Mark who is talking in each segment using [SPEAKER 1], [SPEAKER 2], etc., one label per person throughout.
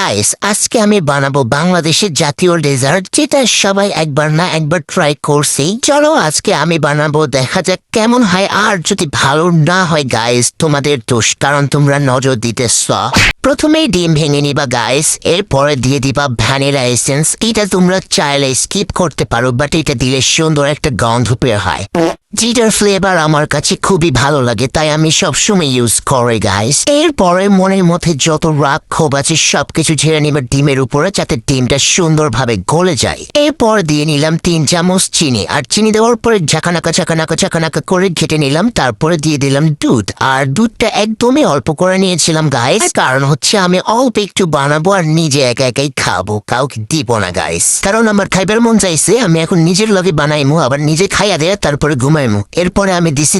[SPEAKER 1] আজকে আমি বানাবো বাংলাদেশের জাতীয় ডেজার্ট, যেটা সবাই একবার না একবার ট্রাই করছি। চলো আজকে আমি বানাবো, দেখা যাক কেমন হয়। আর যদি ভালো না হয় গাইস, তোমাদের দোষ, কারণ তোমরা নজর দিতেছ। প্রথমেই ডিম ভেঙে নিবা গাইস, এরপরে দিয়ে দিবা ভ্যানিলা এসেন্স। এটা তোমরা চাইলে স্কিপ করতে পারো, বাট এটা দিলে সুন্দর একটা গন্ধ বের হয়, যেটার ফ্লেভার আমার কাছে খুবই ভালো লাগে, তাই আমি সবসময় ইউজ করি গাইস। এরপরে মনের মধ্যে যত রাগ ক্ষোভ আছে সবকিছু ঝেড়ে নিবা ডিমের উপরে, যাতে ডিমটা সুন্দরভাবে গলে যায়। এরপর দিয়ে নিলাম 3 চামচ চিনি, আর চিনি দেওয়ার পরে ঝাঁকানাকা করে ঘেটে নিলাম। তারপরে দিয়ে দিলাম দুধ, আর দুধটা একদমই অল্প করে নিয়েছিলাম গাইস, কারণ হচ্ছে আমি অল্প একটু বানাবো আর নিজে একা একাই খাবো, কাউকে দিব না গাইস। কারণ আমার খাইবার মন চাইছে, আমি এখন নিজের লগে বানাইমু, আবার নিজে খাইয়া দেয় তারপরে ঘুমাইমু। এরপরে আমি দিছি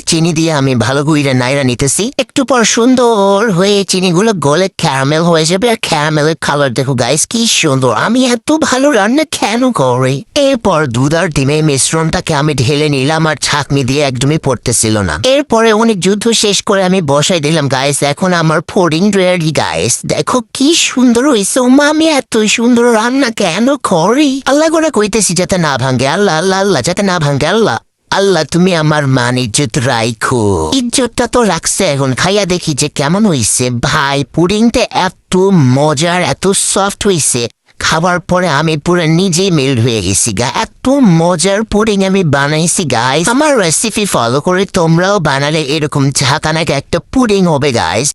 [SPEAKER 1] চিনি দিয়ে আমি ভালো করে নাইরা নিতেছি। একটু পর সুন্দর হয়ে চিনিগুলো গলে ক্যারামেল হয়ে যাবে, আর ক্যারামেলের কালার দেখো গাইস কি সুন্দর। আমি এত ভালো রান্না কেন করি? এরপর দুধ আর ডিমের মিশ্রণটাকে আমি ঢেলে নিলাম, আর ছাঁকনি দিয়ে একদমই পড়তেছিল না। এরপরে অনেক যুদ্ধ শেষ করে আমি বসাই দিলাম গাইস। এখন আমার পুডিং রেডি গাইস, দেখো কি সুন্দর হয়েছে। ওমা, আমি এত সুন্দর রান্না কেন করি? আল্লাহ করে কইতেছি যাতে না ভাঙ্গে, আল্লাহ আল্লাহ আল্লাহ যাতে না ভাঙ্গে। আল্লাহ আল্লাহ তুমি আমার মান ইজ্জত রাইখো। ইজ্জতটা তো রাখছে, এখন খাইয়া দেখি যে কেমন হইছে। ভাই, পুডিংটা এত মজার, এত সফট হইছে, খাবার পরে আমি পুরো নিজেই মেল্ট হয়ে গেছি গা। এত মজার পুডিং আমি বানাইছি গাইস। আমার রেসিপি ফলো করে তোমরাও বানালে এরকম ঝাঁকানাকে একটা পুডিং হবে গাইস।